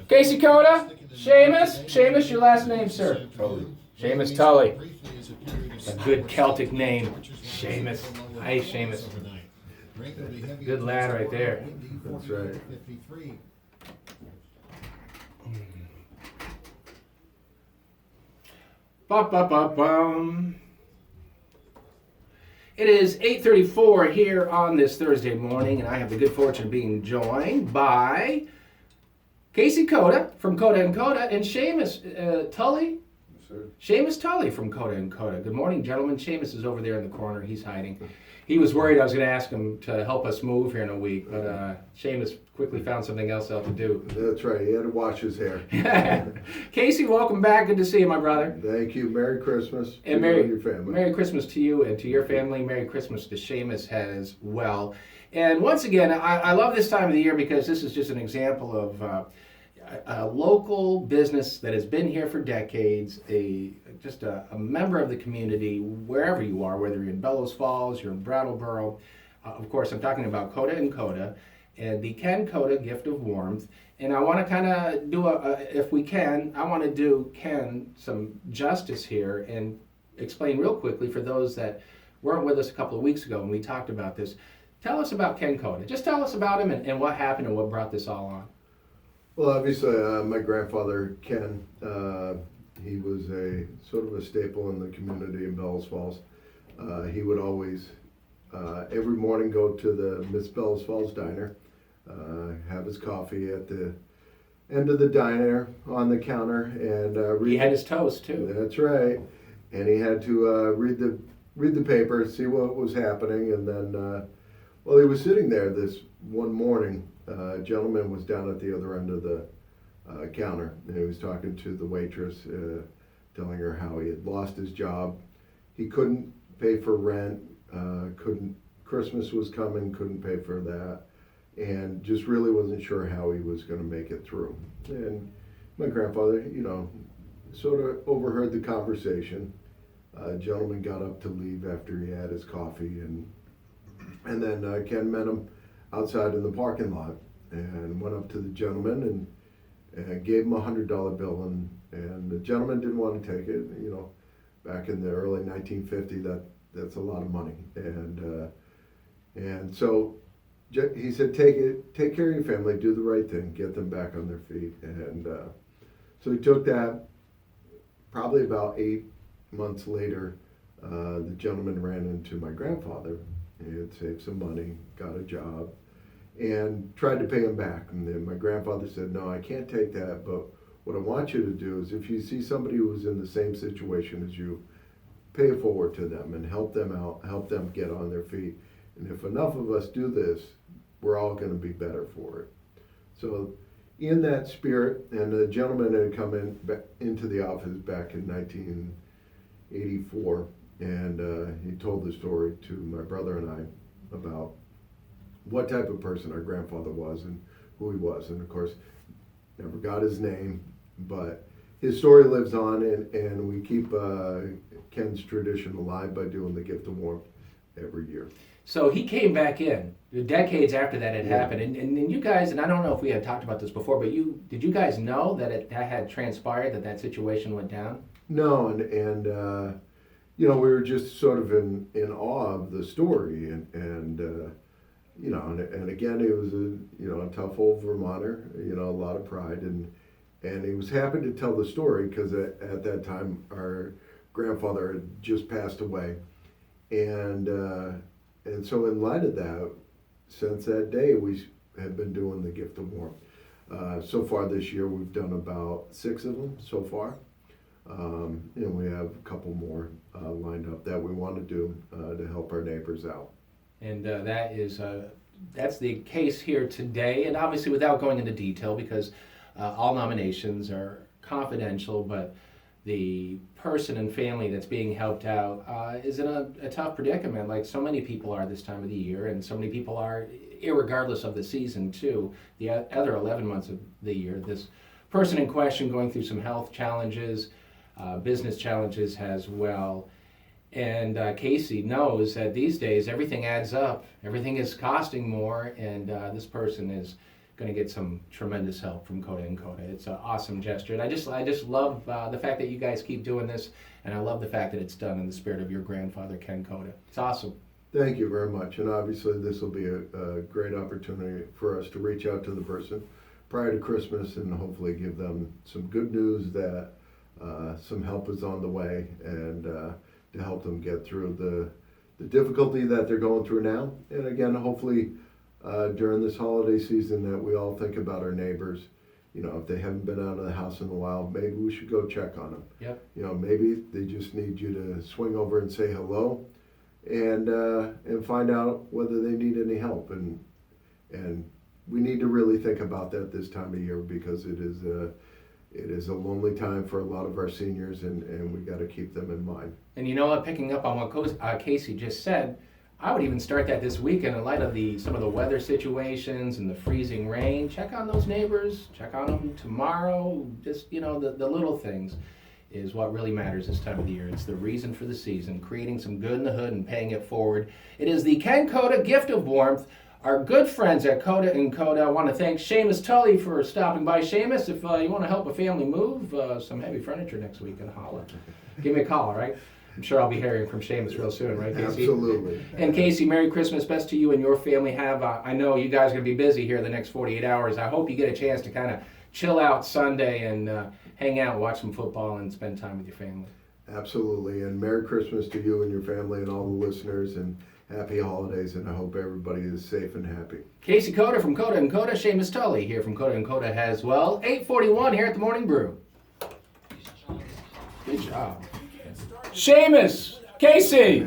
Casey Coda, Seamus, your last name, sir. Tully. Seamus Tully. A good Celtic name, Seamus. Hi, Seamus. Good lad right there. That's right. Ba-ba-ba-bum. It is 8:34 here on this Thursday morning, and I have the good fortune of being joined by Casey Coda from Coda & Coda and Seamus Tully. Yes, sir. Seamus Tully from Coda & Coda. Good morning, gentlemen. Seamus is over there in the corner. He's hiding. He was worried I was going to ask him to help us move here in a week, but Seamus quickly found something else to do. That's right. He had to wash his hair. Casey, welcome back. Good to see you, my brother. Thank you. Merry Christmas And to you and your family. Merry Christmas to you and to your family. Merry Christmas to Seamus as well. And once again, I love this time of the year because this is just an example of a local business that has been here for decades, just a member of the community, wherever you are, whether you're in Bellows Falls, you're in Brattleboro. Of course, I'm talking about Coda & Coda and the Ken Coda Gift of Warmth. And I want to kind of do if we can, I want to do Ken some justice here and explain real quickly for those that weren't with us a couple of weeks ago when we talked about this. Tell us about Ken Coda. Just tell us about him and what happened and what brought this all on. Well, obviously, my grandfather, Ken, he was a sort of a staple in the community in Bellows Falls. He would always, every morning, go to the Miss Bellows Falls Diner, have his coffee at the end of the diner on the counter, and read. He had his toast too. That's right, and he had to read the paper, see what was happening, and then while he was sitting there this one morning, a gentleman was down at the other end of the counter, and he was talking to the waitress, telling her how he had lost his job. He couldn't pay for rent, Christmas was coming, couldn't pay for that, and just really wasn't sure how he was going to make it through. And my grandfather, sort of overheard the conversation. A gentleman got up to leave after he had his coffee, and then Ken met him outside in the parking lot and went up to the gentleman and gave him a $100 bill, and the gentleman didn't want to take it. Back in the early 1950, that's a lot of money, and so he said, take care of your family, do the right thing, get them back on their feet. And so he took that. Probably about 8 months later, the gentleman ran into my grandfather. He had saved some money, got a job, and tried to pay him back. And then my grandfather said, no, I can't take that, but what I want you to do is if you see somebody who's in the same situation as you, pay it forward to them and help them out, help them get on their feet. And if enough of us do this, we're all going to be better for it. So in that spirit, and the gentleman had come into the office back in 1984, and he told the story to my brother and I about what type of person our grandfather was and who he was. And of course, never got his name, but his story lives on, and we keep Ken's tradition alive by doing the Gift of Warmth every year. So he came back in decades after that had happened, and you guys, and I don't know if we had talked about this before, but did you guys know that that had transpired, that situation went down? No, and we were just sort of in awe of the story, and again, he was a tough old Vermonter, a lot of pride, and he was happy to tell the story because at that time our grandfather had just passed away, and so in light of that, since that day we have been doing the Gift of Warmth. So far this year we've done about 6 of them so far. And we have a couple more lined up that we want to do to help our neighbors out. And that's the case here today. And obviously, without going into detail, because all nominations are confidential, but the person and family that's being helped out is in a tough predicament, like so many people are this time of the year, and so many people are, irregardless of the season, too. The other 11 months of the year, this person in question going through some health challenges, business challenges as well. And Casey knows that these days everything adds up. Everything is costing more, and this person is going to get some tremendous help from Coda and Coda. It's an awesome gesture, and I just love the fact that you guys keep doing this, and I love the fact that it's done in the spirit of your grandfather, Ken Coda. It's awesome. Thank you very much. And obviously, this will be a great opportunity for us to reach out to the person prior to Christmas and hopefully give them some good news that some help is on the way, and to help them get through the difficulty that they're going through now. And again, hopefully during this holiday season that we all think about our neighbors. You know, if they haven't been out of the house in a while, maybe we should go check on them. Yep. You know, maybe they just need you to swing over and say hello, and find out whether they need any help. And we need to really think about that this time of year, because it is a lonely time for a lot of our seniors, and we got to keep them in mind. And you know what, picking up on what Casey just said, I would even start that this weekend in light of some of the weather situations and the freezing rain. Check on those neighbors, check on them tomorrow. Just, you know, the little things is what really matters this time of the year. It's the reason for the season, creating some good in the hood and paying it forward. It is the Ken Coda gift of warmth. Our good friends at Coda and Coda, I want to thank Seamus Tully for stopping by. Seamus, if you want to help a family move some heavy furniture next week in Holla, give me a call, all right? I'm sure I'll be hearing from Seamus real soon, right, Casey? Absolutely. And Casey, Merry Christmas. Best to you and your family. I know you guys are going to be busy here the next 48 hours. I hope you get a chance to kind of chill out Sunday and hang out, watch some football, and spend time with your family. Absolutely. And Merry Christmas to you and your family and all the listeners, and happy holidays, and I hope everybody is safe and happy. Casey Coda from Coda and Coda, Seamus Tully here from Coda and Coda as well. 8:41 here at the Morning Brew. Good job. Seamus, Casey.